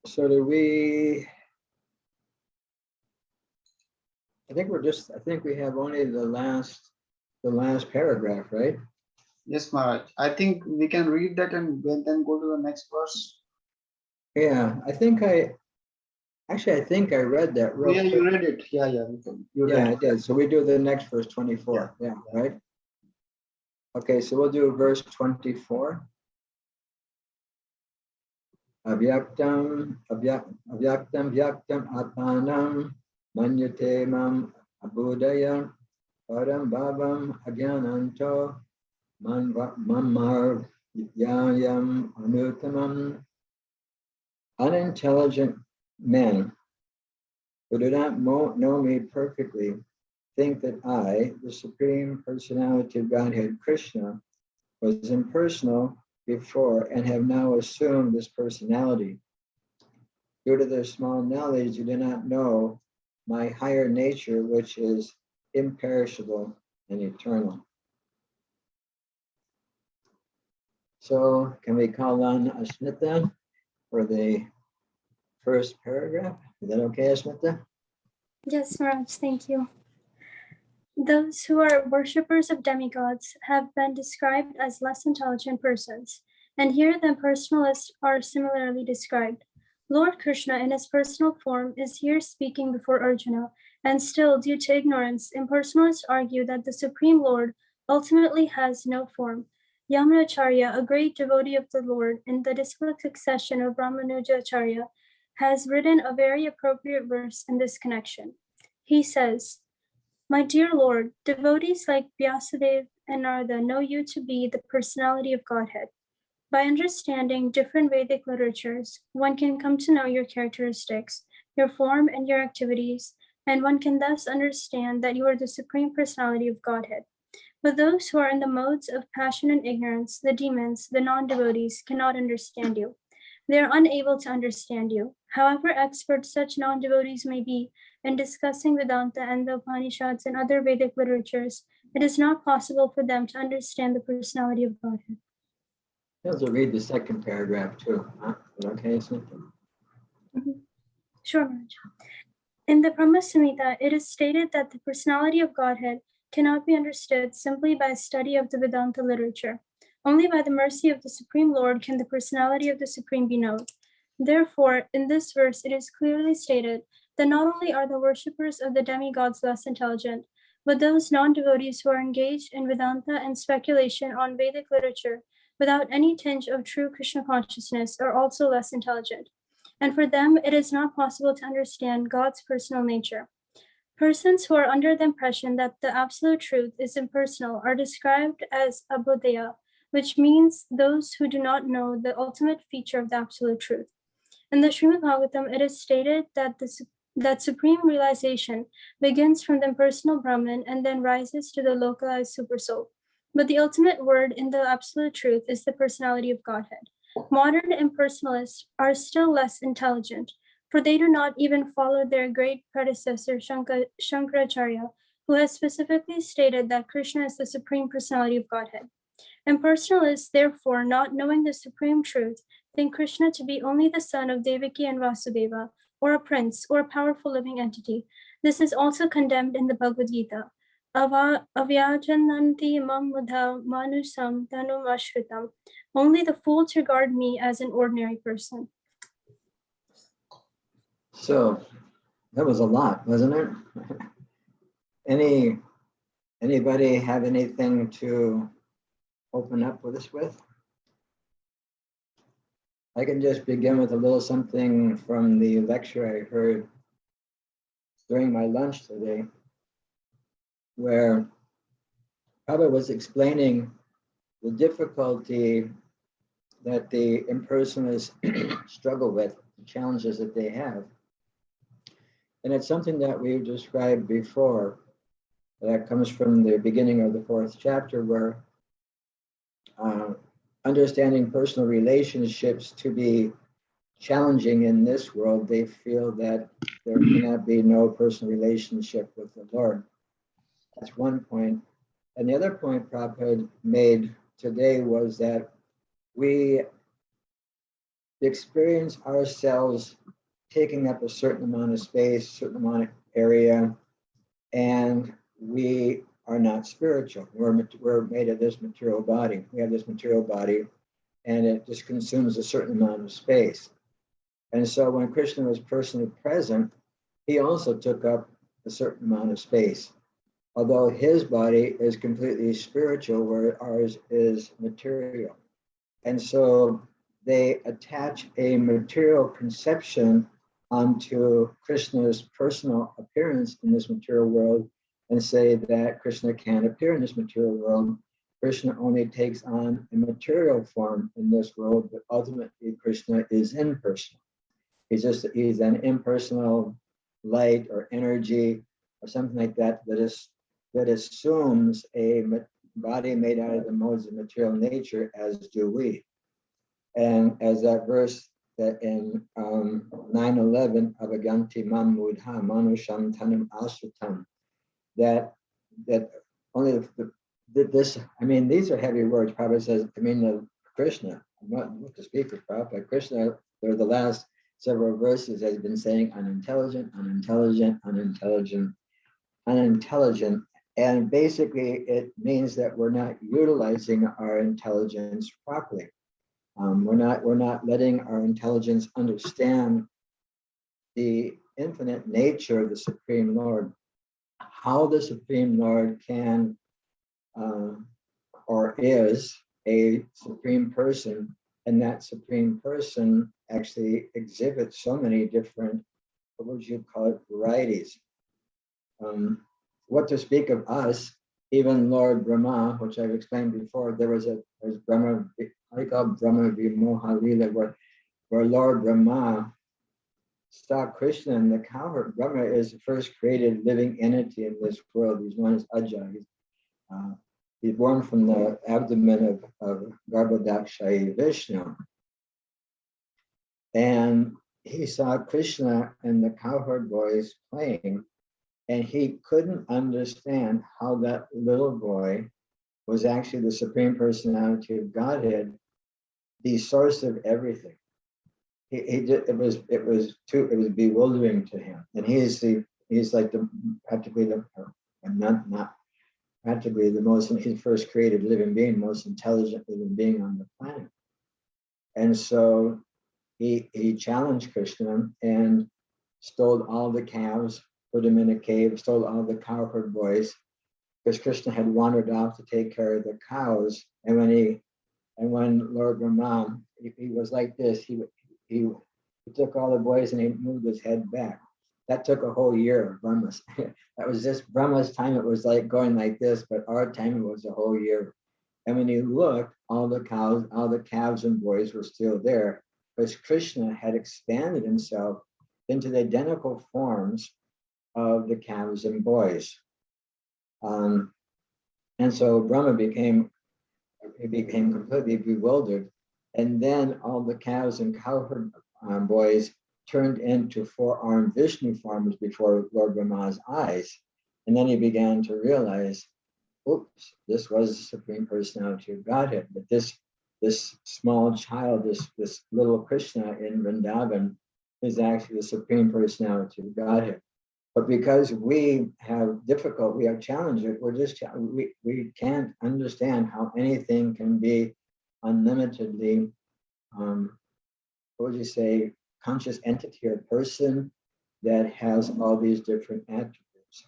So do we, I think we have only the last paragraph, right? Yes, Maharaj. I think we can read that and then go to the next verse. Yeah, I think I read that real Yeah, quick. you read it. Yeah, Yeah, I did. So we do the next verse 24. Yeah, right? Okay, so we'll do verse 24. Avyaktam vyaktam atmanam manyate mam abudaya param bhavam agyananto mamar yayam anutamam. Unintelligent men who do not know me perfectly think that I, the Supreme Personality of Godhead, Krishna, was impersonal before and have now assumed this personality. Due to their small knowledge, you do not know my higher nature, which is imperishable and eternal. So can we call on Asmita for the first paragraph? Is that okay, Asmita? Yes, Maharaj, thank you. Those who are worshippers of demigods have been described as less intelligent persons, and here the impersonalists are similarly described. Lord Krishna in his personal form is here speaking before Arjuna, and still, due to ignorance, impersonalists argue that the Supreme Lord ultimately has no form. Yamunacharya, a great devotee of the Lord in the disciplic succession of Ramanujacharya, has written a very appropriate verse in this connection. He says, "My dear Lord, devotees like Vyasadeva and Narada know you to be the personality of Godhead. By understanding different Vedic literatures, one can come to know your characteristics, your form, and your activities, and one can thus understand that you are the Supreme Personality of Godhead. But those who are in the modes of passion and ignorance, the demons, the non-devotees, cannot understand you. They are unable to understand you. However expert such non-devotees may be in discussing Vedanta and the Upanishads and other Vedic literatures, it is not possible for them to understand the personality of Godhead." You have to read the second paragraph too. Huh? Okay, Asmita? Sure, Maharaj. In the Brahma Samhita, it is stated that the personality of Godhead cannot be understood simply by a study of the Vedanta literature. Only by the mercy of the Supreme Lord can the personality of the Supreme be known. Therefore, in this verse, it is clearly stated that not only are the worshippers of the demigods less intelligent, but those non-devotees who are engaged in Vedanta and speculation on Vedic literature without any tinge of true Krishna consciousness are also less intelligent. And for them, it is not possible to understand God's personal nature. Persons who are under the impression that the absolute truth is impersonal are described as abodhaya, which means those who do not know the ultimate feature of the absolute truth. In the Srimad Bhagavatam, it is stated that supreme realization begins from the impersonal Brahman and then rises to the localized supersoul. But the ultimate word in the absolute truth is the personality of Godhead. Modern impersonalists are still less intelligent, for they do not even follow their great predecessor Shankaracharya, who has specifically stated that Krishna is the Supreme Personality of Godhead. Impersonalists, therefore, not knowing the supreme truth, think Krishna to be only the son of Devaki and Vasudeva, or a prince, or a powerful living entity. This is also condemned in the Bhagavad Gita. Avyajananti mam mudha manusam tanum ashritam. Only the fools regard me as an ordinary person. So that was a lot, wasn't it? Anybody have anything to open up with us with? I can just begin with a little something from the lecture I heard during my lunch today, where Prabhupada was explaining the difficulty that the impersonalists struggle with, the challenges that they have. And it's something that we've described before. That comes from the beginning of the 4th chapter, where understanding personal relationships to be challenging in this world, they feel that there cannot be no personal relationship with the Lord. That's one point. And the other point Prabhupada made today was that we experience ourselves taking up a certain amount of space, certain amount of area, and we are not spiritual. We're made of this material body. We have this material body, and it just consumes a certain amount of space. And so when Krishna was personally present, he also took up a certain amount of space. Although his body is completely spiritual, where ours is material. And so they attach a material conception onto Krishna's personal appearance in this material world and say that Krishna can't appear in this material world. Krishna only takes on a material form in this world, but ultimately Krishna is impersonal. He's an impersonal light or energy or something like that that assumes a body made out of the modes of material nature, as do we. And as that verse that in 9:11, Avaganti Mam Mudha Manusham Tanam Asutam, that only this, I mean, these are heavy words. Prabhupada says, I mean, Krishna, what to speak of Prabhupada, Krishna, they're the last several verses has been saying unintelligent, unintelligent, unintelligent, unintelligent. And basically it means that we're not utilizing our intelligence properly. We're not letting our intelligence understand the infinite nature of the Supreme Lord, how the Supreme Lord can or is a Supreme Person, and that Supreme Person actually exhibits so many different, what would you call it, varieties. What to speak of us, even Lord Brahma, which I've explained before, there's Brahma, I call Brahma Vimoha Lila, where Lord Brahma saw Krishna in the cowherd. Brahma is the first created living entity in this world. He's known as Aja. He's born from the abdomen of Garbhodakshayi Vishnu. And he saw Krishna and the cowherd boys playing, and he couldn't understand how that little boy was actually the Supreme Personality of Godhead, the source of everything. It was bewildering to him, and he's like practically the most, his first created living being, most intelligent living being on the planet. And so he challenged Krishna and stole all the calves, put them in a cave, stole all the cowherd boys, because Krishna had wandered off to take care of the cows. And when Lord Brahma, he was like this, he took all the boys and he moved his head back. That took a whole year of Brahma's. That was just Brahma's time. It was like going like this, but our time it was a whole year. And when he looked, all the calves and boys were still there, because Krishna had expanded himself into the identical forms of the calves and boys. And so Brahma became completely bewildered. And then all the calves and cowherd boys turned into four-armed Vishnu forms before Lord Brahma's eyes. And then he began to realize, oops, this was the Supreme Personality of Godhead. But this small child, this little Krishna in Vrindavan is actually the Supreme Personality of Godhead. But because we have challenges, we can't understand how anything can be unlimitedly, what would you say, conscious entity or person that has all these different attributes.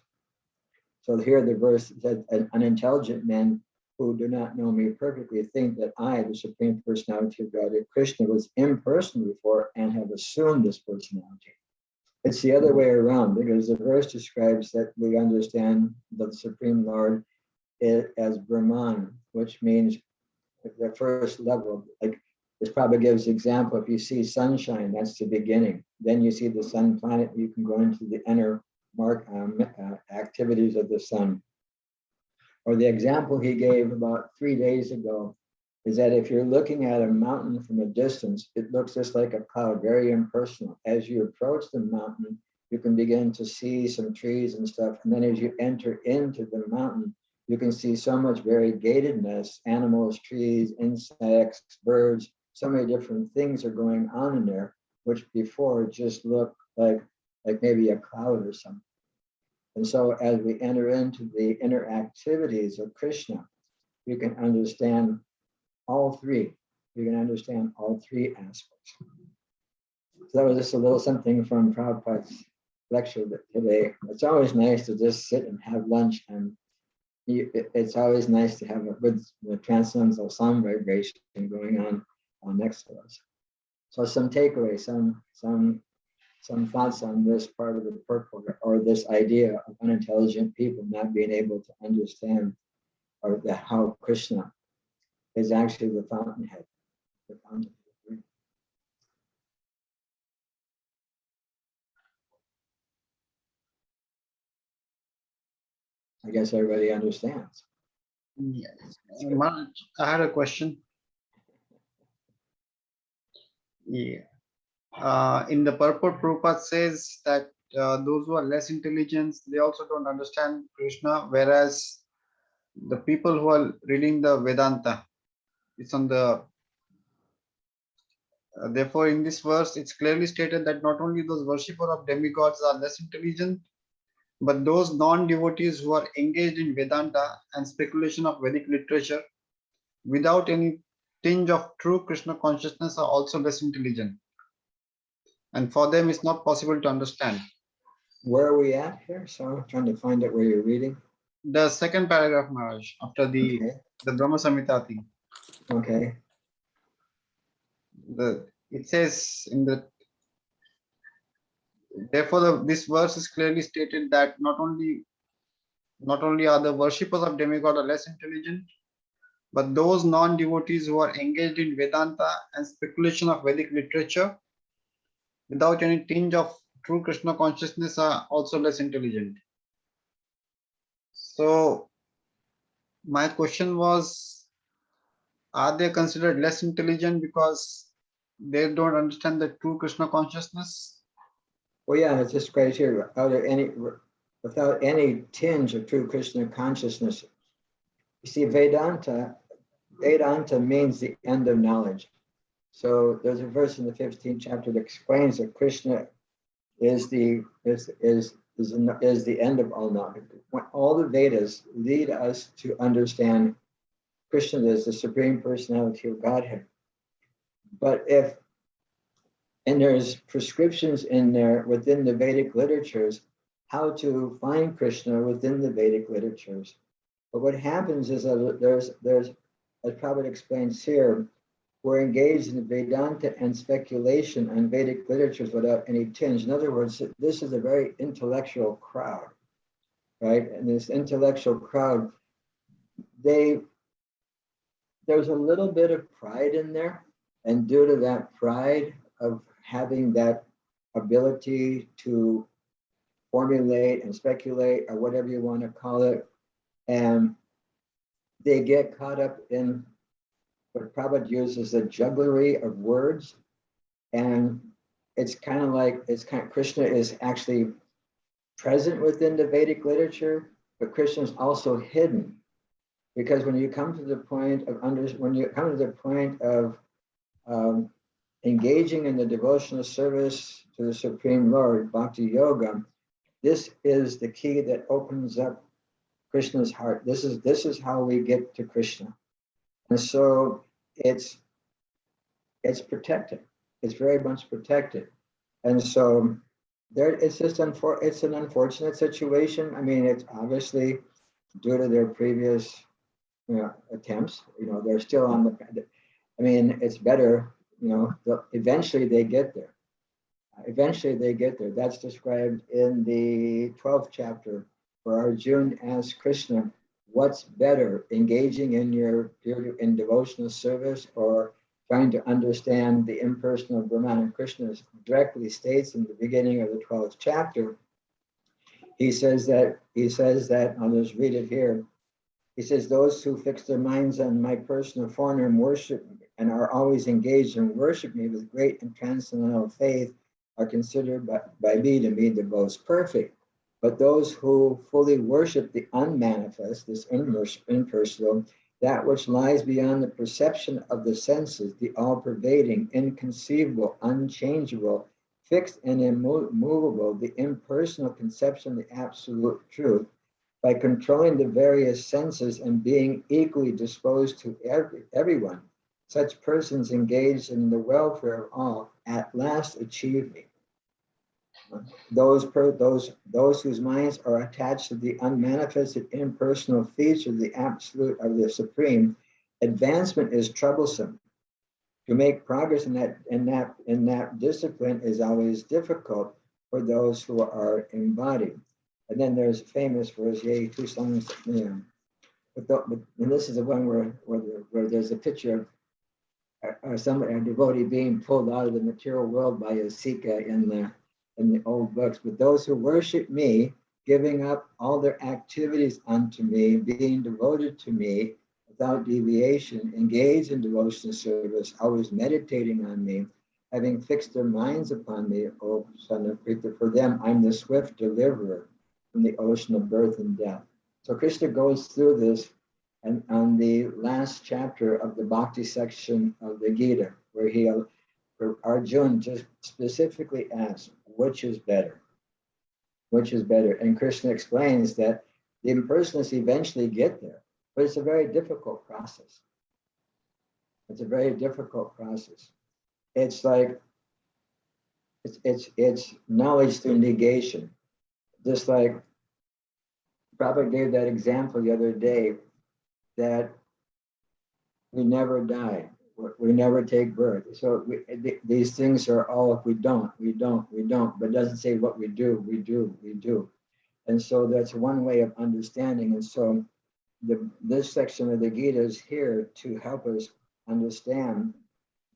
So here the verse said, unintelligent men who do not know me perfectly think that I, the Supreme Personality of Godhead, Krishna, was impersonal before and have assumed this personality. It's the other way around, because the verse describes that we understand the Supreme Lord as Brahman, which means the first level. Like this probably gives example, if you see sunshine, that's the beginning. Then you see the sun planet, you can go into the inner activities of the sun. Or the example he gave about 3 days ago is that if you're looking at a mountain from a distance, it looks just like a cloud, very impersonal. As you approach the mountain, you can begin to see some trees and stuff. And then as you enter into the mountain, you can see so much variegatedness, animals, trees, insects, birds, so many different things are going on in there, which before just looked like maybe a cloud or something. And so as we enter into the inner activities of Krishna, we can understand all three. We can understand all three aspects. So that was just a little something from Prabhupada's lecture today. It's always nice to just sit and have lunch, and it's always nice to have a good transcendental sound vibration going on next to us. So some takeaway, some thoughts on this part of the purport, or this idea of unintelligent people not being able to understand, or how Krishna is actually the fountainhead. The fountainhead. I guess everybody understands. Yes. Maharaj, I had a question. Yeah. In the purport, Prabhupada says that those who are less intelligent, they also don't understand Krishna, whereas the people who are reading the Vedanta, it's on the therefore in this verse it's clearly stated that not only those worshippers of demigods are less intelligent, but those non-devotees who are engaged in Vedanta and speculation of Vedic literature without any tinge of true Krishna consciousness are also less intelligent, and for them it's not possible to understand. Where are we at here? So I'm trying to find out where you're reading. The second paragraph, Maharaj, after the Okay. Brahma Samhita thing. Okay. It says in the therefore this verse is clearly stated that not only are the worshippers of demigod are less intelligent, but those non-devotees who are engaged in Vedanta and speculation of Vedic literature without any tinge of true Krishna consciousness are also less intelligent. So my question was, are they considered less intelligent because they don't understand the true Krishna consciousness? Well, yeah, it's just right here. Without any tinge of true Krishna consciousness. You see, Vedanta means the end of knowledge. So there's a verse in the 15th chapter that explains that Krishna is the end of all knowledge. When all the Vedas lead us to understand Krishna is the Supreme Personality of Godhead. But and there's prescriptions in there within the Vedic literatures how to find Krishna within the Vedic literatures. But what happens is that there's as Prabhupada explains here, we're engaged in Vedanta and speculation on Vedic literatures without any tinge. In other words, this is a very intellectual crowd, right? And this intellectual crowd, there's a little bit of pride in there. And due to that pride of having that ability to formulate and speculate, or whatever you want to call it, and they get caught up in what Prabhupada uses the jugglery of words. And it's kind of Krishna is actually present within the Vedic literature, but Krishna is also hidden. Because when you come to the point of engaging in the devotional service to the Supreme Lord, Bhakti Yoga, this is the key that opens up Krishna's heart. This is how we get to Krishna. And so it's protected. It's very much protected. And so it's an unfortunate situation. I mean, it's obviously due to their previous attempts. They're still on the. I mean, it's better. Eventually they get there. That's described in the 12th chapter, where Arjuna asks Krishna, what's better, engaging in devotional service or trying to understand the impersonal Brahman? And Krishna directly states in the beginning of the 12th chapter, he says that, I'll just read it here. He says, those who fix their minds on my personal form and worship and are always engaged in worship me with great and transcendental faith are considered by me to be the most perfect. But those who fully worship the unmanifest, this impersonal, that which lies beyond the perception of the senses, the all-pervading, inconceivable, unchangeable, fixed and immovable, the impersonal conception of the absolute truth, by controlling the various senses and being equally disposed to everyone, such persons engaged in the welfare of all at last achieve me. Those whose minds are attached to the unmanifested impersonal feature of the absolute of the supreme, advancement is troublesome. To make progress in that discipline is always difficult for those who are embodied. And then there's a famous verse, yea, two songs, and this is the one where there's a picture of a devotee being pulled out of the material world by a Sika in the old books. But those who worship me, giving up all their activities unto me, being devoted to me without deviation, engaged in devotional service, always meditating on me, having fixed their minds upon me, O son of Krishna, for them I'm the swift deliverer from the ocean of birth and death. So Krishna goes through this and on the last chapter of the Bhakti section of the Gita, where Arjuna just specifically asks, which is better? Which is better? And Krishna explains that the impersonalists eventually get there, but it's a very difficult process. It's a very difficult process. It's like, it's knowledge through negation. Just like Prabhupada gave that example the other day, that we never die, we never take birth. So these things are all, if we don't, but it doesn't say what we do, we do. And so that's one way of understanding. And so this section of the Gita is here to help us understand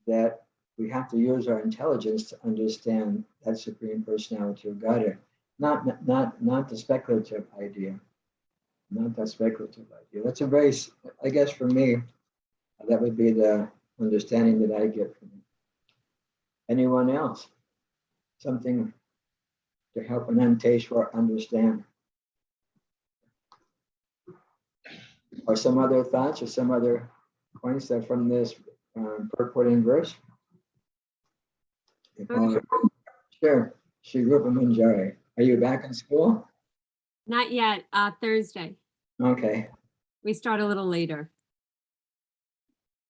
that we have to use our intelligence to understand that Supreme Personality of Godhead, not the speculative idea. Not that speculative idea. That's a very, I guess for me, that would be the understanding that I get from it. Anyone else? Something to help Ananteshwar understand? Or some other thoughts or some other points that from this purport and verse? Sure. Shri Rupa Manjari. Are you back in school? Not yet, Thursday. Okay. We start a little later.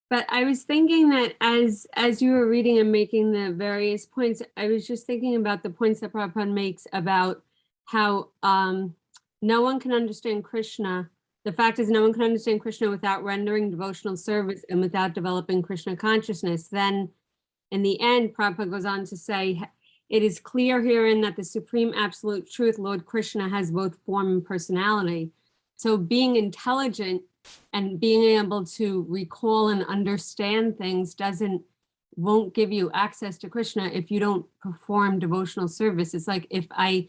But I was thinking that as you were reading and making the various points, I was just thinking about the points that Prabhupada makes about how no one can understand Krishna. The fact is no one can understand Krishna without rendering devotional service and without developing Krishna consciousness. Then in the end, Prabhupada goes on to say, it is clear herein that the supreme absolute truth, Lord Krishna, has both form and personality. So being intelligent and being able to recall and understand things won't give you access to Krishna if you don't perform devotional service. It's like if I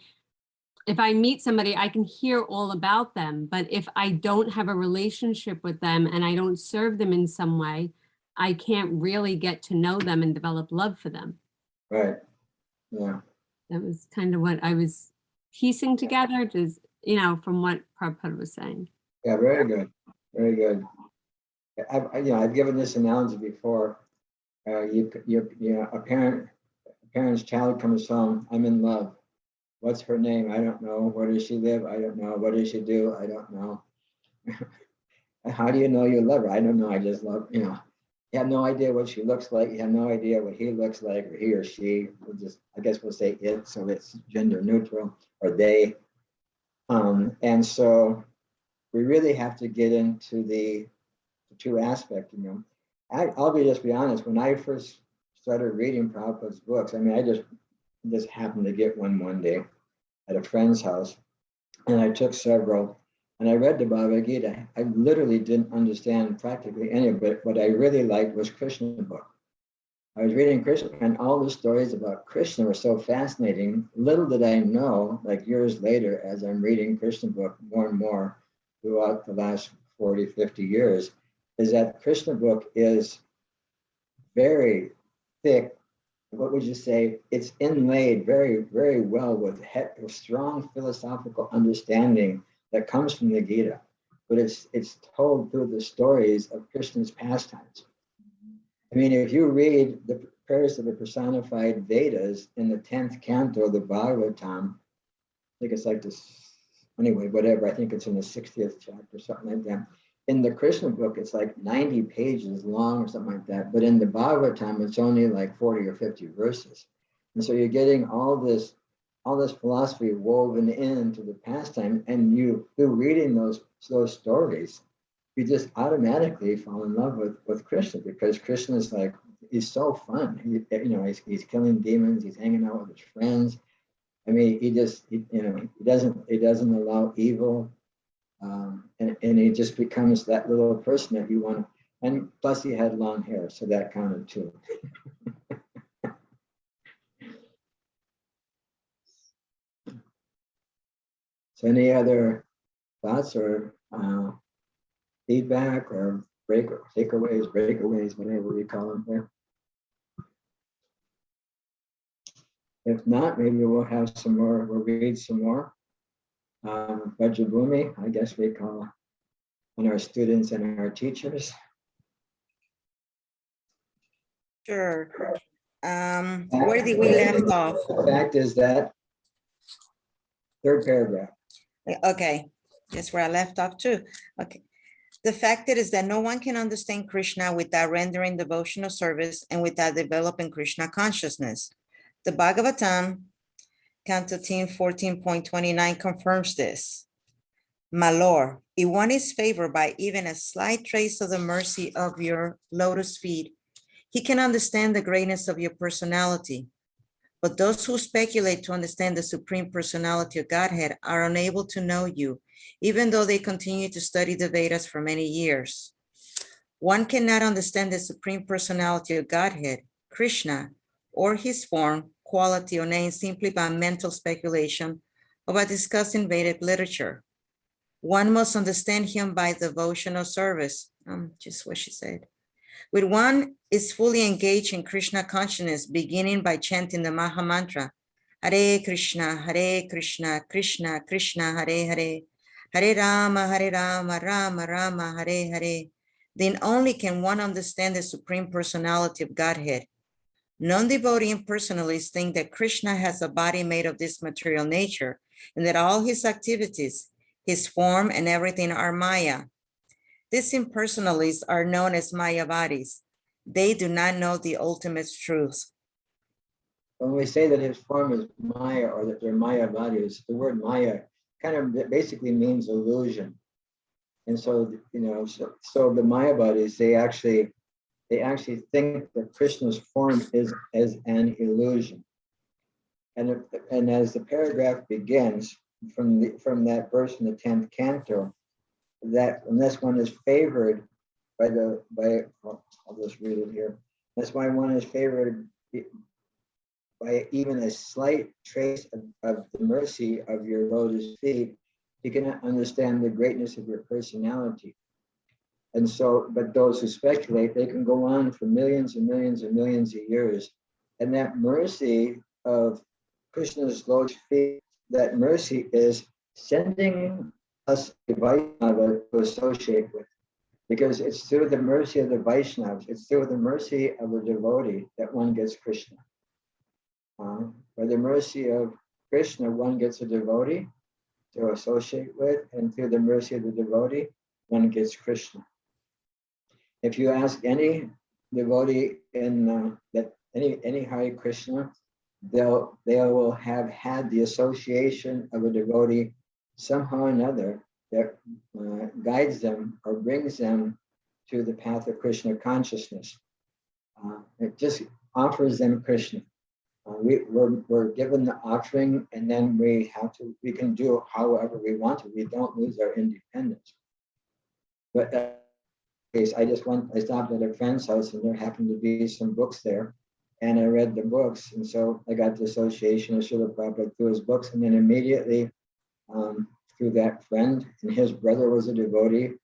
meet somebody, I can hear all about them, but if I don't have a relationship with them and I don't serve them in some way, I can't really get to know them and develop love for them. Right. Yeah. That was kind of what I was piecing together, just, from what Prabhupada was saying. Yeah, very good. Very good. I've given this analogy before. A parent's child comes home, I'm in love. What's her name? I don't know. Where does she live? I don't know. What does she do? I don't know. How do you know you love her? I don't know. I just love, You have no idea what she looks like. You have no idea what he looks like, or he or she. I guess we'll say it, so it's gender neutral, or they. And so we really have to get into the two aspects, I'll just be honest, when I first started reading Prabhupada's books, I just happened to get one day at a friend's house, and I took several, and I read the Bhagavad Gita. I literally didn't understand practically any of it. What I really liked was Krishna book. I was reading Krishna, and all the stories about Krishna were so fascinating. Little did I know, like years later, as I'm reading Krishna book more and more throughout the last 40, 50 years, is that Krishna book is very thick. What would you say? It's inlaid very, very well with strong philosophical understanding that comes from the Gita. but it's told through the stories of Krishna's pastimes. I mean, if you read the prayers of the personified Vedas in the 10th canto of the Bhagavatam, I think it's like this, anyway, whatever, I think it's in the 60th chapter, something like that. In the Krishna book, it's like 90 pages long or something like that. But in the Bhagavatam, it's only like 40 or 50 verses. And so you're getting all this philosophy woven into the pastime, and you through reading those stories, you just automatically fall in love with Krishna, because Krishna is like, he's so fun. He's killing demons, he's hanging out with his friends. I mean, he doesn't allow evil. And he just becomes that little person that you want to, and plus he had long hair, so that counted too. So any other thoughts or feedback or breakaways, whatever we call them here? If not, maybe we'll have some more, we'll read some more. Vajrabhumi, I guess we call on our students and our teachers. Sure. Where did we left off? The fact is that third paragraph. Okay, that's where I left off too. Okay. The fact is that no one can understand Krishna without rendering devotional service and without developing Krishna consciousness. The Bhagavatam, Canto 14.29 confirms this. My Lord, if one is favored by even a slight trace of the mercy of your lotus feet, he can understand the greatness of your personality. But those who speculate to understand the Supreme Personality of Godhead are unable to know you, even though they continue to study the Vedas for many years. One cannot understand the Supreme Personality of Godhead, Krishna, or his form, quality, or name simply by mental speculation or by discussing Vedic literature. One must understand him by devotional service. Just what she said. When one is fully engaged in Krishna consciousness, beginning by chanting the Maha Mantra, Hare Krishna, Krishna Krishna, Hare Hare, Hare Rama, Rama Rama, Hare Hare, then only can one understand the Supreme Personality of Godhead. Non-devotee impersonalists think that Krishna has a body made of this material nature, and that all his activities, his form, and everything are Maya. These impersonalists are known as Mayavadis. They do not know the ultimate truth. When we say that his form is Maya, or that they're Mayavadis, the word Maya kind of basically means illusion. And so, so the Mayavadis, they actually think that Krishna's form is as an illusion. And as the paragraph begins from that verse in the 10th canto, that unless one is favored I'll just read it here. That's why one is favored by even a slight trace of the mercy of your lotus feet, you cannot understand the greatness of your personality. And so, but those who speculate, they can go on for millions and millions and millions of years. And that mercy of Krishna's lotus feet, that mercy is sending us a Vaishnava to associate with. Because it's through the mercy of the Vaishnavas, it's through the mercy of a devotee that one gets Krishna. By the mercy of Krishna, one gets a devotee to associate with, and through the mercy of the devotee, one gets Krishna. If you ask any devotee in any Hare Krishna, they will have had the association of a devotee somehow or another that guides them or brings them to the path of Krishna consciousness. It just offers them Krishna. We're given the offering, and then we can do however we want to. We don't lose our independence. But case, I stopped at a friend's house, and there happened to be some books there, and I read the books, and so I got the association of Srila Prabhupada through his books, and then immediately through that friend, and his brother was a devotee,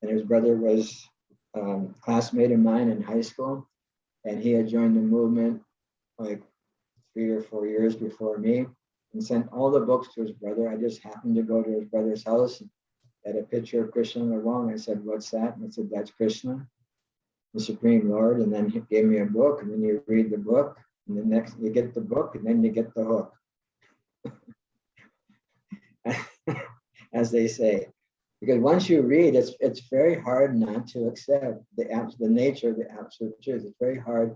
and his brother was a classmate of mine in high school, and he had joined the movement like 3 or 4 years before me, and sent all the books to his brother. I just happened to go to his brother's house, had a picture of Krishna on the wall. And I said, what's that? And I said, that's Krishna, the Supreme Lord. And then he gave me a book, and then you read the book, and the next you get the book, and then you get the hook. As they say. Because once you read, it's very hard not to accept the nature of the absolute truth. It's very hard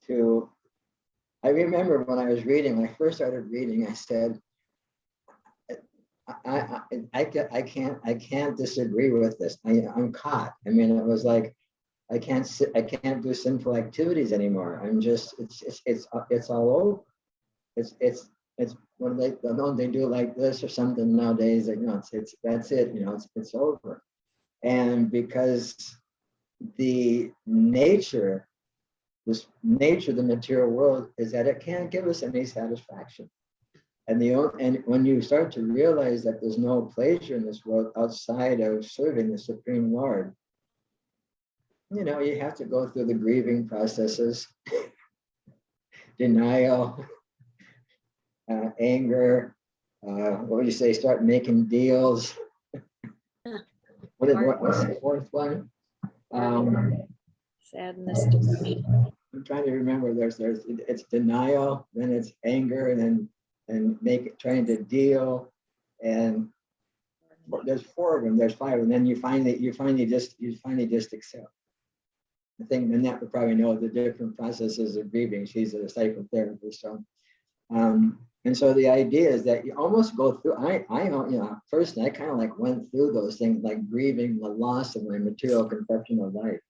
to. I remember when I was reading, when I first started reading, I said, I can't disagree with this. I'm caught. I mean, it was like I can't do sinful activities anymore. I'm just it's all over. It's when they do like this or something nowadays, you know, it's that's it, you know, it's over. And because the nature of the material world is that it can't give us any satisfaction. And when you start to realize that there's no pleasure in this world outside of serving the Supreme Lord, you know, you have to go through the grieving processes, denial, anger, what would you say, start making deals. What's the fourth one? Sadness, depression. I'm trying to remember. It's denial, then it's anger, and trying to deal, and there's four of them. There's five, and then you finally just accept. I think Nanette would probably know the different processes of grieving. She's a psychotherapist, so. And so the idea is that you almost go through. Personally, I kind of like went through those things, like grieving the loss of my material conception of life.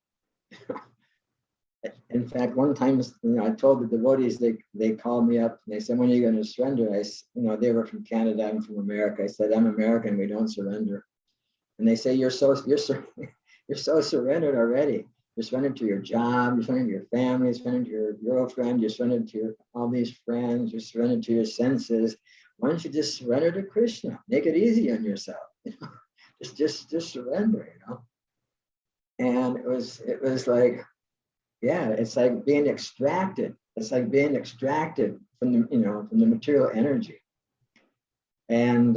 In fact, one time, I told the devotees, they called me up and they said, "When are you going to surrender?" They were from Canada, I'm from America. I said, "I'm American. We don't surrender." And they say, "You're so surrendered already. You're surrendered to your job. You're surrendered to your family. You're surrendered to your girlfriend. You're surrendered to all these friends. You're surrendered to your senses. Why don't you just surrender to Krishna? Make it easy on yourself. Just surrender. And it was like, yeah, it's like being extracted. It's like being extracted from the material energy. And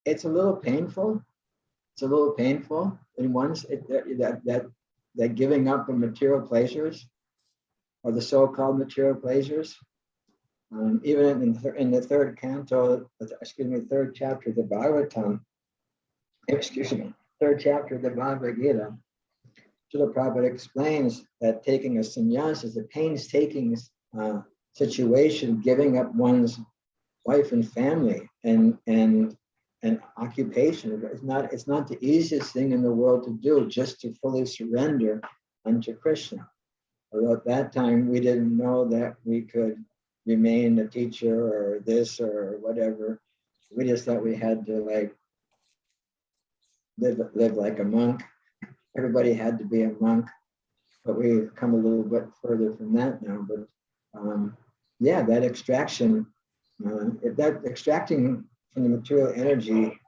it's a little painful. It's a little painful. And once that giving up of material pleasures, or the so-called material pleasures, even in the third chapter of the Bhagavatam, third chapter of the Bhagavad Gita, Srila Prabhupada explains that taking a sannyas is a painstaking situation, giving up one's wife and family and occupation. It's not the easiest thing in the world to do, just to fully surrender unto Krishna. Although at that time we didn't know that we could remain a teacher or this or whatever. We just thought we had to like live like a monk. Everybody had to be a monk, but we've come a little bit further from that now. But that extraction, that extracting from the material energy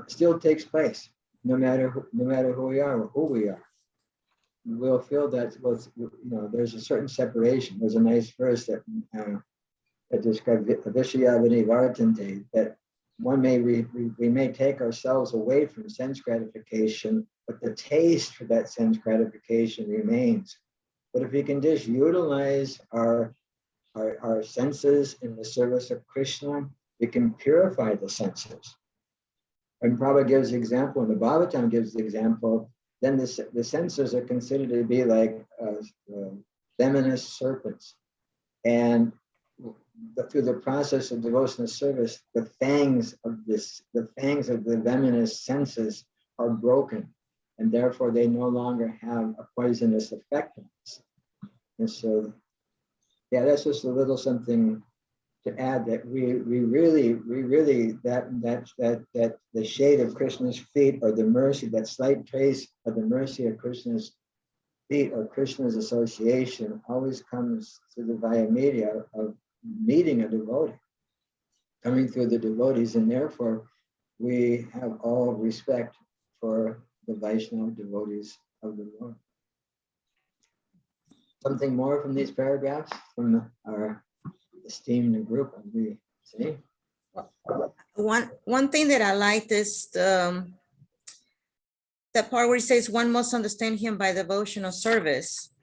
still takes place, no matter who we are or who we are. We'll feel that there's a certain separation. There's a nice verse that describes Vishya Vinivartante, that we may take ourselves away from sense gratification, but the taste for that sense gratification remains. But if we can just utilize our senses in the service of Krishna, we can purify the senses. And Prabhupada gives the example, and the Bhagavatam gives the example, then the senses are considered to be like venomous serpents. And through the process of devotional service, the fangs of the venomous senses are broken, and therefore they no longer have a poisonous effect on us. And so, yeah, that's just a little something to add, that we really that the shade of Krishna's feet, or the mercy, that slight trace of the mercy of Krishna's feet or Krishna's association always comes through the via media of meeting a devotee, coming through the devotees, and therefore we have all respect for the Vaishnava devotees of the Lord. Something more from these paragraphs from our esteemed group, we see. One thing that I liked is the part where it says one must understand him by devotional service.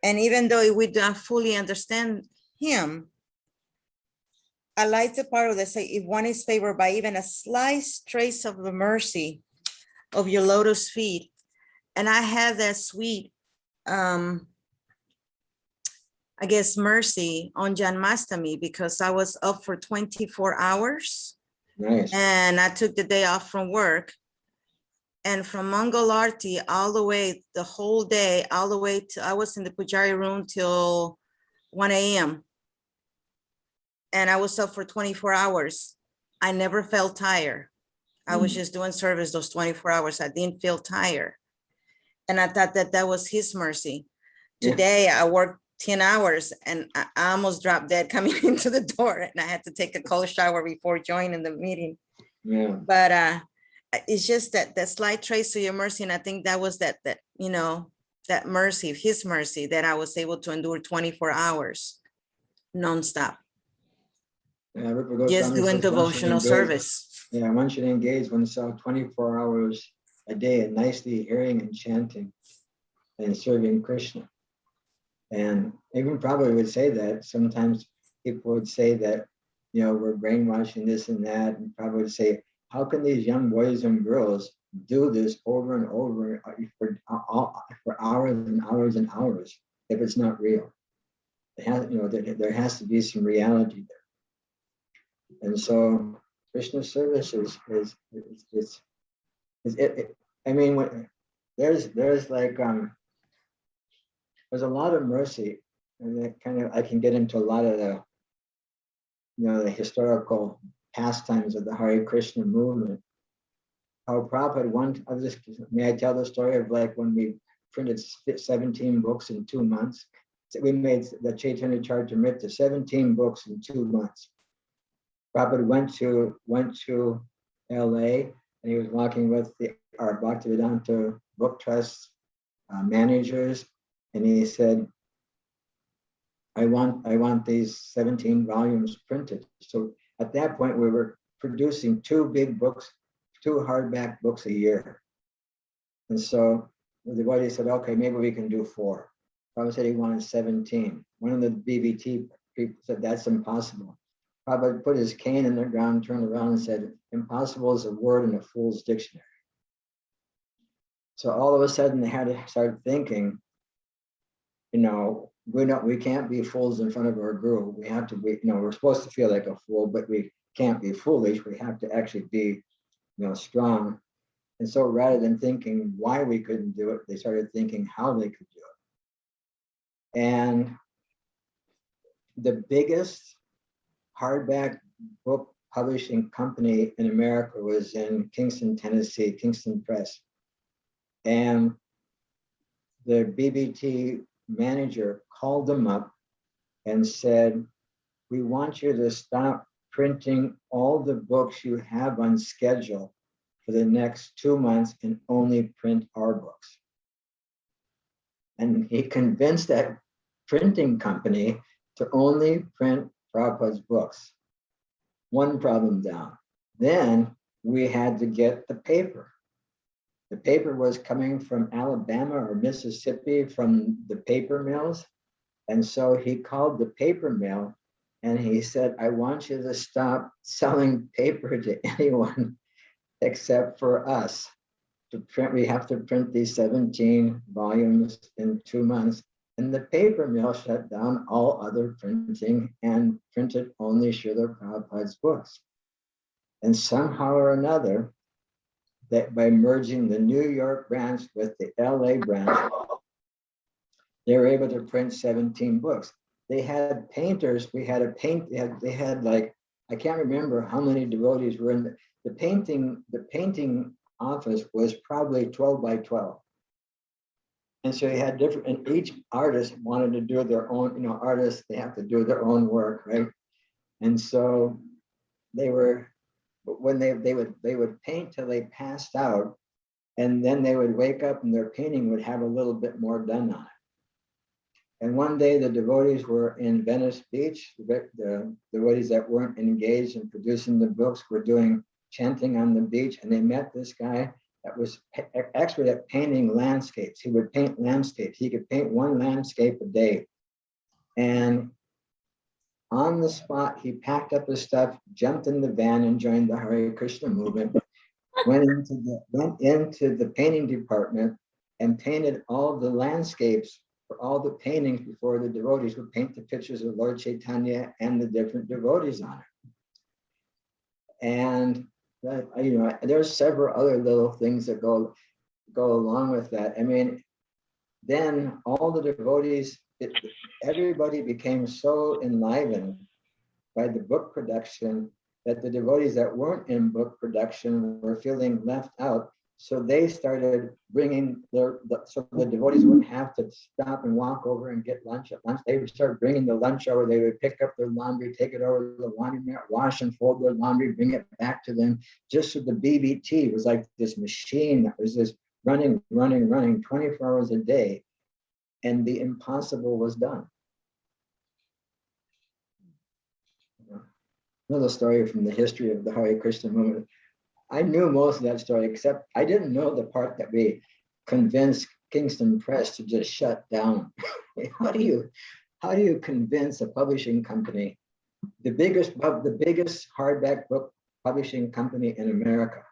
And even though we don't fully understand him, I like the part that say, if one is favored by even a slight trace of the mercy of your lotus feet. And I had that sweet, I guess, mercy on Janmastami because I was up for 24 hours. Nice. And I took the day off from work. And from Mangal Arti all the way, the whole day, all the way to, I was in the Pujari room till 1 a.m. And I was up for 24 hours. I never felt tired. I was just doing service those 24 hours. I didn't feel tired. And I thought that that was his mercy. Today, I worked 10 hours and I almost dropped dead coming into the door. And I had to take a cold shower before joining the meeting. Yeah. But it's just that slight trace of your mercy. And I think that was that you know, that mercy, his mercy, that I was able to endure 24 hours nonstop. Yeah, Rupa Goswami Just doing says one should devotional engage- service. Yeah, one should engage oneself 24 hours a day in nicely hearing and chanting and serving Krishna. And even probably would say that sometimes people would say that, you know, we're brainwashing this and that, and probably would say, how can these young boys and girls do this over and over for hours and hours and hours if it's not real? It has, you know, there has to be some reality there. And so Krishna service is I mean, there's like there's a lot of mercy, and that kind of I can get into a lot of the, you know, the historical pastimes of the Hare Krishna movement. How Prabhupada may I tell the story of like when we printed 17 books in 2 months? So we made the Chaitanya Charitamrita 17 books in 2 months. Prabhupada went to LA and he was walking with our Bhaktivedanta book trust managers, and he said, I want these 17 volumes printed. So at that point we were producing 2 big books, 2 hardback books a year. And so the devotee said, okay, maybe we can do 4. Prabhupada said he wanted 17. One of the BBT people said that's impossible. Prabhupada put his cane in the ground, turned around and said, impossible is a word in a fool's dictionary. So all of a sudden they had to start thinking, you know, we can't be fools in front of our guru. We have to be, you know, we're supposed to feel like a fool, but we can't be foolish. We have to actually be, you know, strong. And so rather than thinking why we couldn't do it, they started thinking how they could do it. And the biggest hardback book publishing company in America was in Kingston, Tennessee, Kingston Press. And the BBT manager called them up and said, we want you to stop printing all the books you have on schedule for the next 2 months and only print our books. And he convinced that printing company to only print Prabhupada's books. One problem down. Then we had to get the paper. The paper was coming from Alabama or Mississippi from the paper mills. And so he called the paper mill and he said, I want you to stop selling paper to anyone except for us. To print, we have to print these 17 volumes in 2 months. And the paper mill shut down all other printing and printed only Srila Prabhupada's books. And somehow or another, that by merging the New York branch with the LA branch, they were able to print 17 books. They had painters, they had like, I can't remember how many devotees were in the painting office was probably 12 by 12. And so you had different, and each artist wanted to do their own, you know, artists, they have to do their own work, right? And so they were, when they would paint till they passed out, and then they would wake up and their painting would have a little bit more done on it. And one day the devotees were in Venice Beach. The devotees that weren't engaged in producing the books were doing chanting on the beach, and they met this guy that was expert at painting landscapes. He would paint landscapes. He could paint one landscape a day. And on the spot, he packed up his stuff, jumped in the van, and joined the Hare Krishna movement. Went into the painting department and painted all the landscapes for all the paintings before the devotees would paint the pictures of Lord Chaitanya and the different devotees on it. And there's several other little things that go along with that. I mean, then all the devotees, everybody became so enlivened by the book production that the devotees that weren't in book production were feeling left out. So they started bringing so the devotees wouldn't have to stop and walk over and get lunch at lunch. They would start bringing the lunch over. They would pick up their laundry, take it over to the laundromat, wash and fold their laundry, bring it back to them. Just so the BBT was like this machine that was just running 24 hours a day. And the impossible was done. Another story from the history of the Hare Krishna movement. I knew most of that story, except I didn't know the part that we convinced Kingston Press to just shut down. How do you convince a publishing company, the biggest hardback book publishing company in America?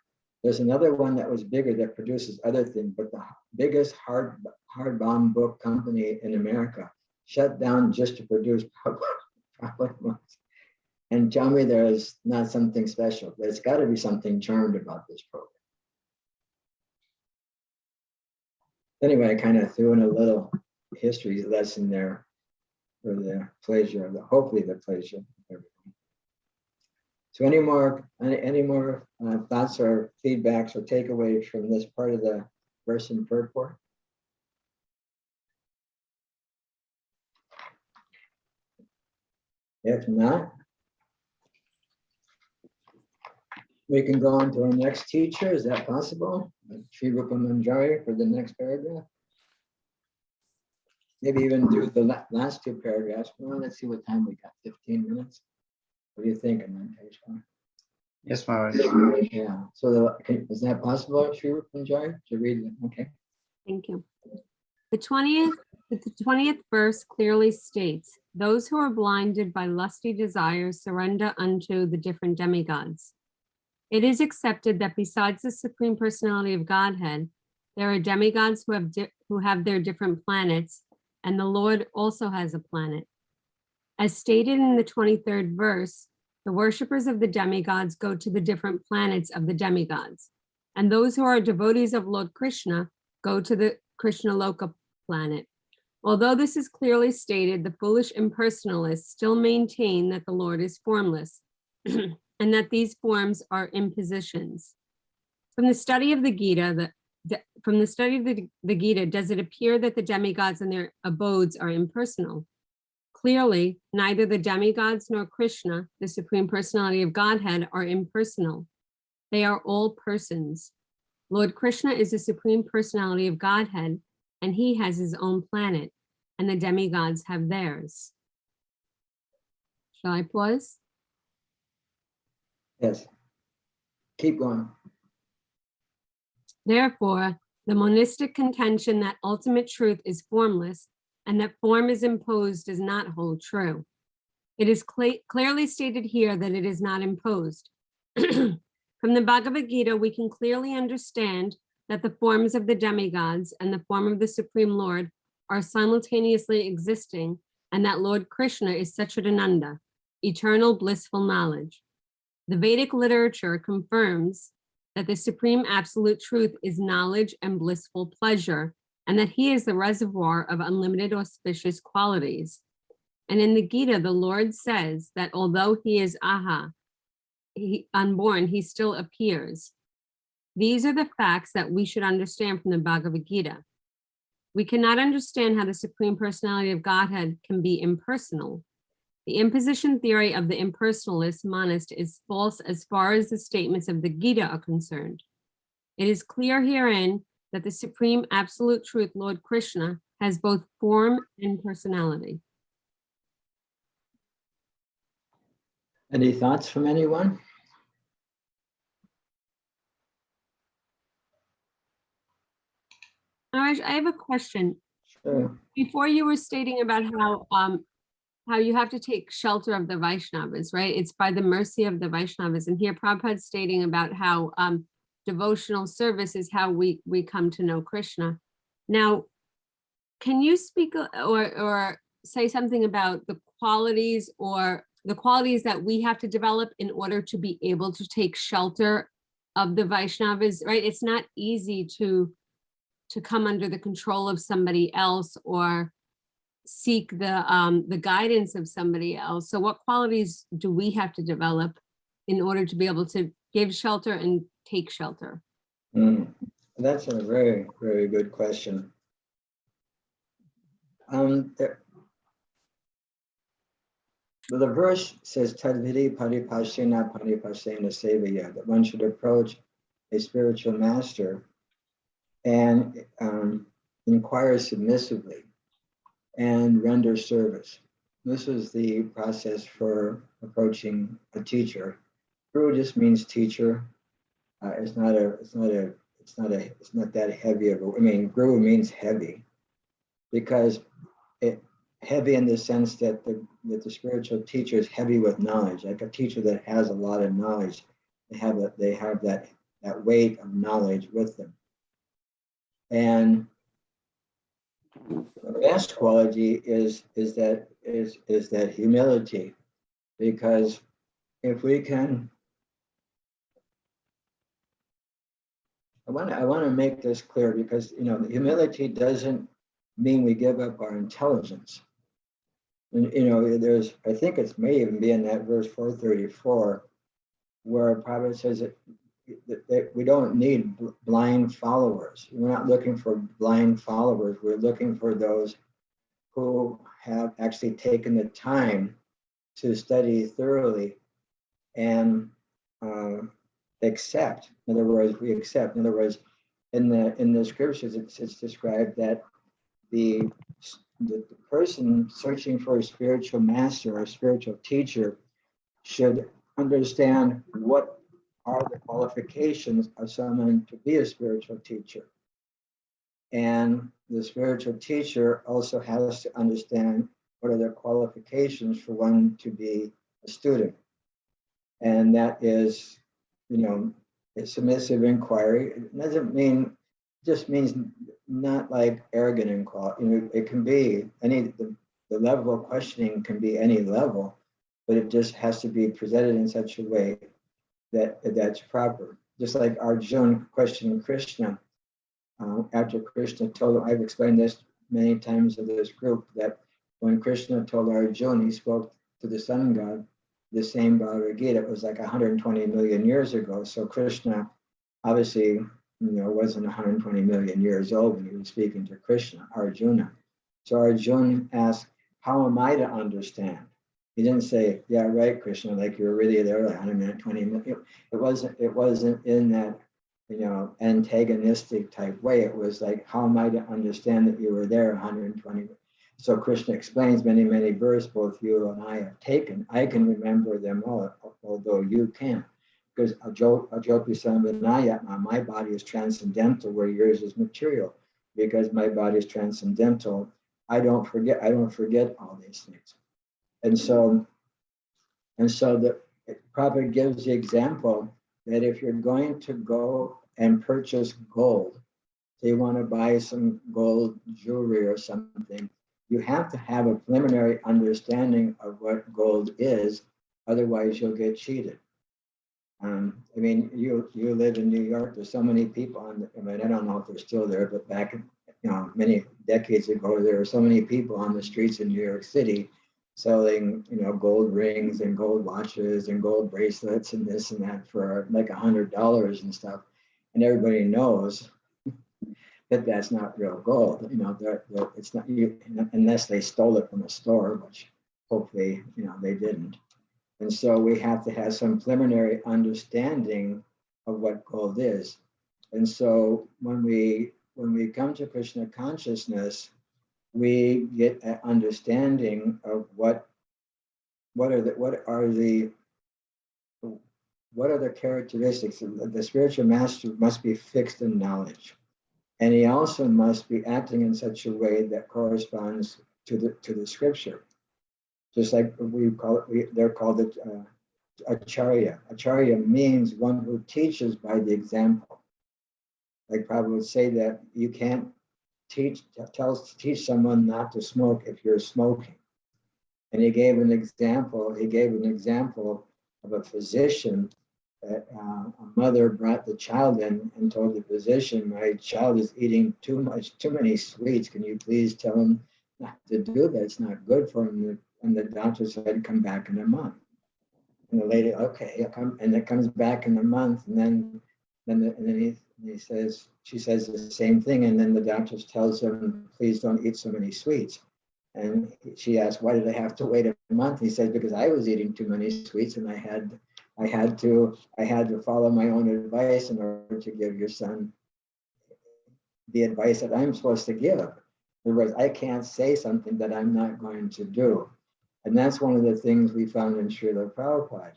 There's another one that was bigger that produces other things, but the biggest hardbound book company in America shut down just to produce public books. And tell me there's not something special. There's got to be something charmed about this program. Anyway, I kind of threw in a little history lesson there for the pleasure of hopefully the pleasure of everyone. So any more thoughts or feedbacks or takeaways from this part of the verse and purport? If not, we can go on to our next teacher. Is that possible? Sri Rupa Manjari for the next paragraph. Maybe even do the last two paragraphs. Well, let's see what time we got. 15 minutes. What do you think, Ananteshwar? Yes, Maharaj. Yeah. So is that possible, Sri Rupa Manjari, to read it? Okay. Thank you. The 20th verse clearly states, those who are blinded by lusty desires surrender unto the different demigods. It is accepted that besides the Supreme Personality of Godhead, there are demigods who have their different planets, and the Lord also has a planet. As stated in the 23rd verse, the worshippers of the demigods go to the different planets of the demigods, and those who are devotees of Lord Krishna go to the Krishna Loka planet. Although this is clearly stated, the foolish impersonalists still maintain that the Lord is formless and that these forms are impositions. From the study of the Gita, does it appear that the demigods and their abodes are impersonal? Clearly, neither the demigods nor Krishna, the Supreme Personality of Godhead, are impersonal. They are all persons. Lord Krishna is the Supreme Personality of Godhead, and he has his own planet, and the demigods have theirs. Shall I pause? Yes. Keep going. Therefore, the monistic contention that ultimate truth is formless and that form is imposed does not hold true. It is clearly stated here that it is not imposed. From the Bhagavad Gita, we can clearly understand that the forms of the demigods and the form of the Supreme Lord are simultaneously existing, and that Lord Krishna is Satchidananda, eternal blissful knowledge. The Vedic literature confirms that the Supreme Absolute Truth is knowledge and blissful pleasure, and that he is the reservoir of unlimited auspicious qualities. And in the Gita, the Lord says that although he is unborn, he still appears. These are the facts that we should understand from the Bhagavad Gita. We cannot understand how the Supreme Personality of Godhead can be impersonal. The imposition theory of the impersonalist monist is false as far as the statements of the Gita are concerned. It is clear herein that the Supreme Absolute Truth, Lord Krishna, has both form and personality. Any thoughts from anyone? Maharaj, I have a question. Sure. Before you were stating about how you have to take shelter of the Vaishnavas, right? It's by the mercy of the Vaishnavas. And here Prabhupada's stating about how devotional service is how we come to know Krishna. Now, can you speak or say something about the qualities that we have to develop in order to be able to take shelter of the Vaishnavas, right? It's not easy to come under the control of somebody else or seek the guidance of somebody else. So what qualities do we have to develop in order to be able to give shelter and take shelter? That's a very, very good question. The verse says, Tadvidi paripashena paripashena sevaya, that one should approach a spiritual master and inquire submissively and render service. This is the process for approaching a teacher. Guru just means teacher. It's not that heavy of a, I mean, guru means heavy, because heavy in the sense that the spiritual teacher is heavy with knowledge, like a teacher that has a lot of knowledge. They have that weight of knowledge with them. And the best quality is that humility, because if we can, I want to make this clear, because humility doesn't mean we give up our intelligence. And there's, I think it may even be in that verse 434, where Prabhupada says that we don't need blind followers. We're not looking for blind followers. We're looking for those who have actually taken the time to study thoroughly and accept. In other words, we accept. In other words, in the scriptures, it's described that the person searching for a spiritual master or a spiritual teacher should understand what are the qualifications of someone to be a spiritual teacher. And the spiritual teacher also has to understand what are the qualifications for one to be a student. And that is, a submissive inquiry. It doesn't mean, just means not like arrogant inquiry. It can be the level of questioning can be any level, but it just has to be presented in such a way that's proper. Just like Arjuna questioning Krishna, after Krishna told him, I've explained this many times to this group, that when Krishna told Arjuna, he spoke to the sun god, the same Bhagavad Gita. It was like 120 million years ago. So Krishna obviously, wasn't 120 million years old when he was speaking to Krishna, Arjuna. So Arjuna asked, how am I to understand? He didn't say, yeah, right, Krishna, like you were really there, like 120 million. It wasn't in that, antagonistic type way. It was like, how am I to understand that you were there 120? So Krishna explains many, many verses, both you and I have taken. I can remember them all, although you can't. Because Ajopi Samvinayatma, my body is transcendental, where yours is material. Because my body is transcendental, I don't forget all these things. And so the Prabhupada gives the example that if you're going to go and purchase gold, so you want to buy some gold jewelry or something, you have to have a preliminary understanding of what gold is, otherwise you'll get cheated. You live in New York, there's so many people I don't know if they're still there, but back, many decades ago, there were so many people on the streets in New York City selling, gold rings and gold watches and gold bracelets and this and that for like $100 and stuff. And everybody knows that that's not real gold. It's not, unless they stole it from a store, which hopefully, they didn't. And so we have to have some preliminary understanding of what gold is. And so when we come to Krishna consciousness, we get an understanding of what are the characteristics. The spiritual master must be fixed in knowledge, and he also must be acting in such a way that corresponds to the scripture. Just like they're called it acharya. Acharya means one who teaches by the example. Like Prabhupada would say that you can't teach someone not to smoke if you're smoking. And he gave an example. He gave an example of a physician that a mother brought the child in and told the physician, "My child is eating too many sweets. Can you please tell him not to do that? It's not good for him." And the doctor said, "Come back in a month." And the lady, "Okay, I'll come." And it comes back in a month, and then she says the same thing, and then the doctor tells him, "Please don't eat so many sweets." And she asked, "Why did I have to wait a month?" He said, "Because I was eating too many sweets, and I had to follow my own advice in order to give your son the advice that I'm supposed to give. In other words, I can't say something that I'm not going to do." And that's one of the things we found in Srila Prabhupada.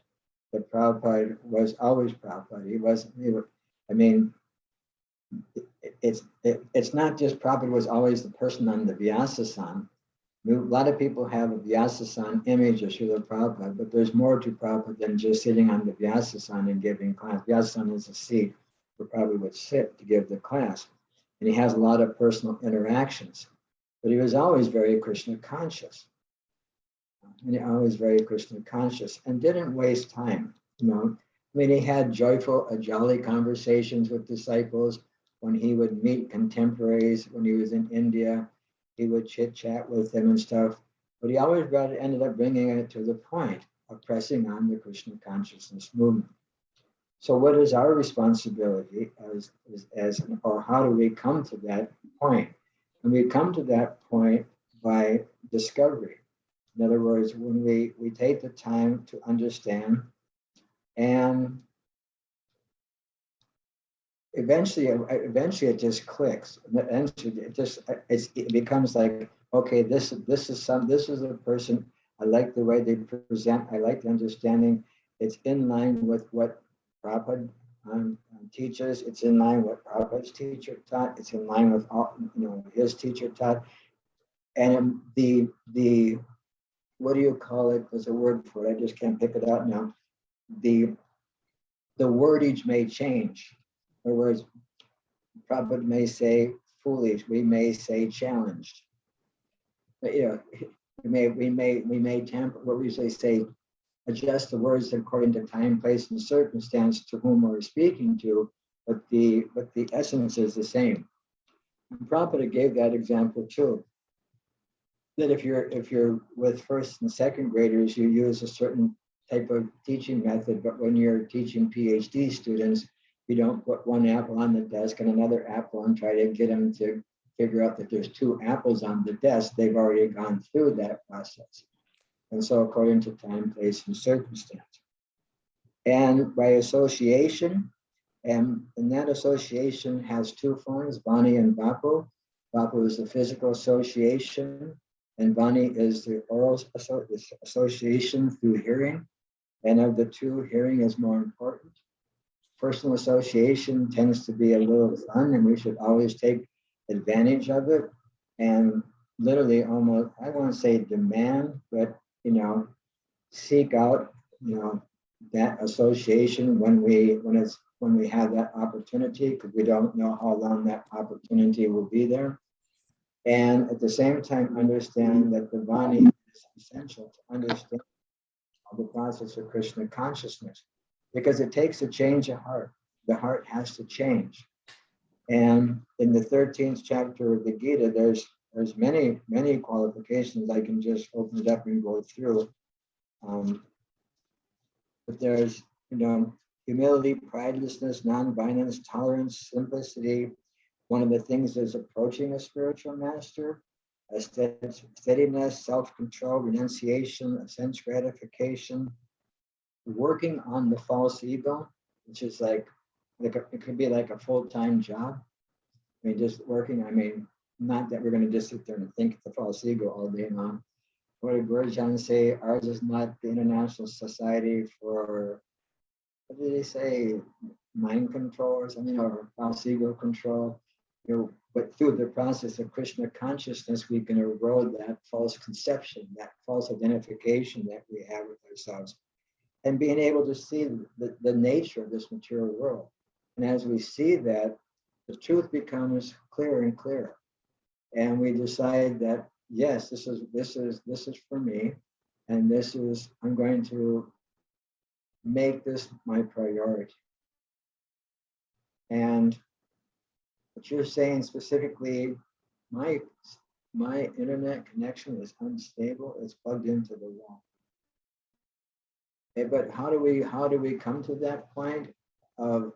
That Prabhupada was always Prabhupada. It's not just Prabhupada was always the person on the Vyasa-san. A lot of people have a Vyasa-san image of Srila Prabhupada, but there's more to Prabhupada than just sitting on the Vyasa-san and giving class. Vyasa-san is a seat where Prabhupada would sit to give the class. And he has a lot of personal interactions, but he was always very Krishna conscious. And always very Krishna conscious and didn't waste time. He had joyful, jolly conversations with disciples. When he would meet contemporaries, when he was in India, he would chit chat with them and stuff. But he always ended up bringing it to the point of pressing on the Krishna consciousness movement. So what is our responsibility or how do we come to that point? And we come to that point by discovery. In other words, when we take the time to understand, and eventually it just clicks. It becomes like, okay, this is a person. I like the way they present. I like the understanding. It's in line with what Prabhupada teaches. It's in line with what Prabhupada's teacher taught. It's in line with his teacher taught. And the what do you call it? There's a word for it. I just can't pick it out now. The wordage may change. In other words, Prabhupada may say foolish. We may say challenged. But we may tamper. What we say adjust the words according to time, place, and circumstance to whom we're speaking to, but the essence is the same. And Prabhupada gave that example too. That if you're with first and second graders, you use a certain type of teaching method, but when you're teaching PhD students, you don't put one apple on the desk and another apple and try to get them to figure out that there's two apples on the desk. They've already gone through that process. And so according to time, place, and circumstance. And by association, and that association has two forms, Vani and Vapu. Vapu is the physical association, and Vani is the oral association through hearing. And of the two, hearing is more important. Personal association tends to be a little fun, and we should always take advantage of it. And literally almost, I won't say demand, but seek out that association when we have that opportunity, because we don't know how long that opportunity will be there. And at the same time, understand that the Vani is essential to understand the process of Krishna consciousness, because it takes a change of heart. The heart has to change. And in the 13th chapter of the Gita, there's many, many qualifications. I can just open it up and go through. But there's, humility, pridelessness, non-violence, tolerance, simplicity. One of the things is approaching a spiritual master, steadiness, self-control, renunciation, a sense gratification, working on the false ego, which is it could be like a full-time job. Just working, not that we're going to just sit there and think the false ego all day long. What did Gurjan say? Ours is not the International Society for, what did he say? Mind control or something, or false ego control. But through the process of Krishna consciousness, we can erode that false conception, that false identification that we have with ourselves, and being able to see the nature of this material world. And as we see that, the truth becomes clearer and clearer. And we decide that, yes, this is for me, and I'm going to make this my priority. And what you're saying specifically, my internet connection is unstable. It's plugged into the wall. Okay, but how do we come to that point of,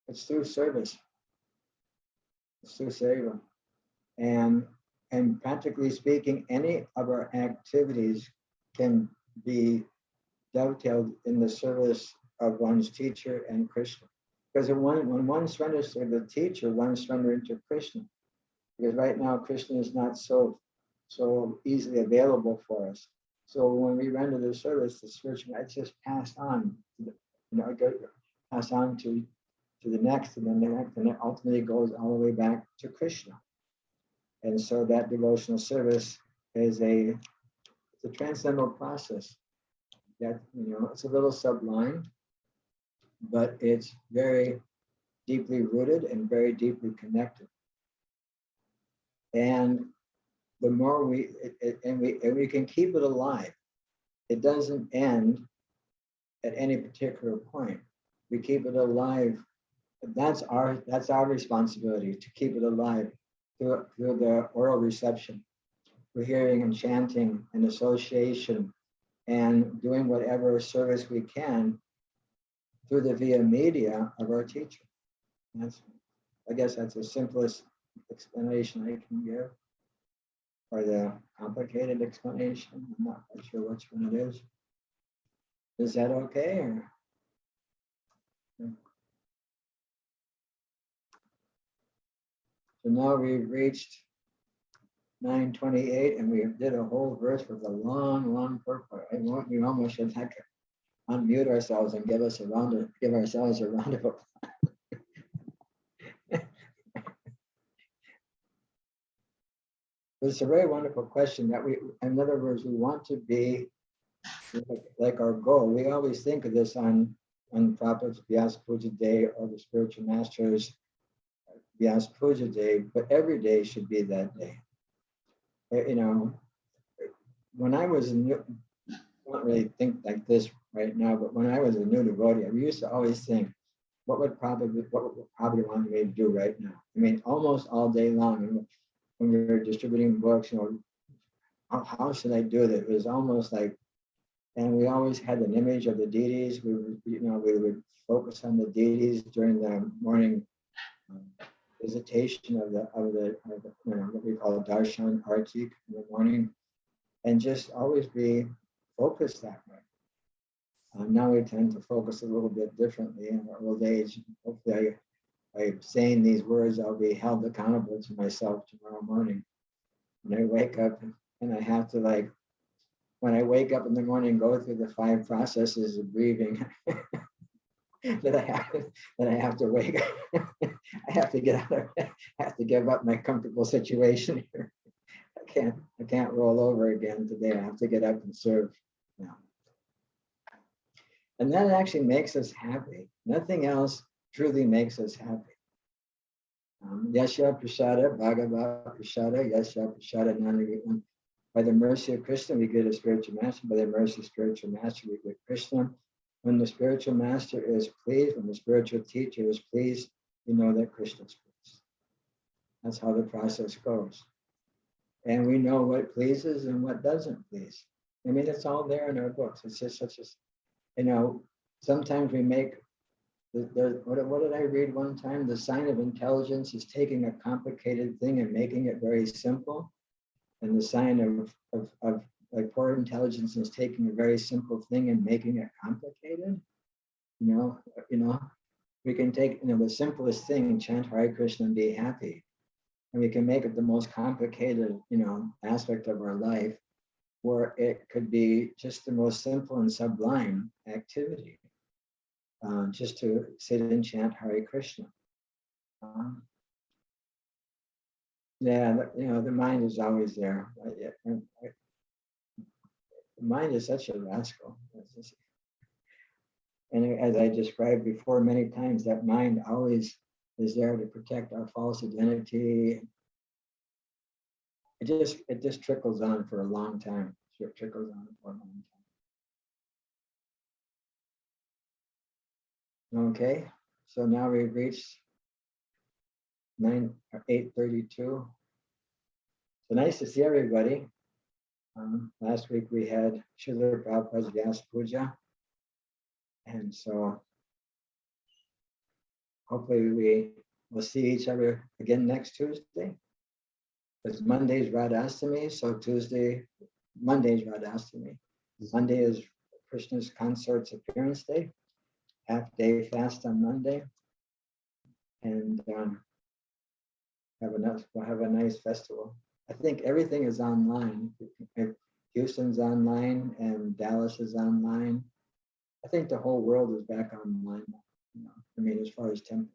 it's through service. It's through seva. And practically speaking, any of our activities can be dovetailed in the service of one's teacher and Krishna. Because when one surrenders to the teacher, one surrenders to Krishna. Because right now, Krishna is not so easily available for us. So when we render the service, the spiritual, it's just passed on, passed on to the next, and then the next, and it ultimately goes all the way back to Krishna. And so that devotional service is it's a transcendental process. That, it's a little sublime, but it's very deeply rooted and very deeply connected. And the more we can keep it alive, it doesn't end at any particular point. We keep it alive. That's our responsibility, to keep it alive through the oral reception, through hearing and chanting and association, and doing whatever service we can through the via media of our teacher. I guess that's the simplest explanation I can give, or the complicated explanation. I'm not quite sure which one it is. Is that okay? Or? So now we've reached 9:28, and we did a whole verse with a long purport. We almost should have to unmute ourselves and give ourselves a round of applause. It's a very wonderful question that in other words, we want to be like our goal. We always think of this on Prabhupada's Vyasa Puja Day or the spiritual masters' Vyasa Puja Day, but every day should be that day. When I was new, I don't really think like this right now, but when I was a new devotee, I used to always think, what would Prabhupada want me to do right now? I mean, almost all day long, when we were distributing books, how should I do that? It was almost like, and we always had an image of the deities. We would focus on the deities during the morning visitation of the what we call darshan artik in the morning, and just always be focused that way. Now we tend to focus a little bit differently in our old age. Hopefully, by saying these words, I'll be held accountable to myself tomorrow morning. When I wake up, and I have to when I wake up in the morning, go through the 5 processes of breathing that I have to wake up. I have to get out of it. I have to give up my comfortable situation here. I can't roll over again today. I have to get up and serve now. And that actually makes us happy. Nothing else truly makes us happy. Yasya Prasada, Bhagavad Prasada, Yasya Prasada Nana. By the mercy of Krishna, we get a spiritual master. By the mercy of spiritual master, we get Krishna. When the spiritual master is pleased, when the spiritual teacher is pleased, you know that Krishna is pleased. That's how the process goes. And we know what pleases and what doesn't please. I mean, it's all there in our books. It's just such a, sometimes we make, what did I read one time? The sign of intelligence is taking a complicated thing and making it very simple. And the sign of poor intelligence is taking a very simple thing and making it complicated. we can take, the simplest thing, chant Hare Krishna and be happy. And we can make it the most complicated, aspect of our life, where it could be just the most simple and sublime activity, just to sit and chant Hare Krishna. The mind is always there. The mind is such a rascal. And as I described before many times, that mind always is there to protect our false identity. It just trickles on for a long time. It trickles on for a long time. Okay, so now we've reached 8:32. So nice to see everybody. Last week we had Srila Prabhupada's Vyas Puja. And so hopefully we will see each other again next Tuesday. Because Monday's Radhastami, so Monday's Radhastami. Monday is Krishna's consort's appearance day. Half-day fast on Monday. And we'll have a nice festival. I think everything is online. Houston's online and Dallas is online. I think the whole world is back online. As far as temples.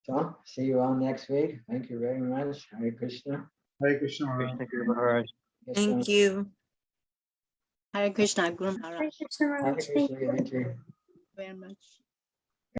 So, see you all next week. Thank you very much. Hare Krishna. Hare Krishna. Thank you, Maharaj. Thank you. Hare Krishna, Guru Hare Maharaj. Krishna Hare Maharaj. Thank Krishna. you. Thank you. Very much.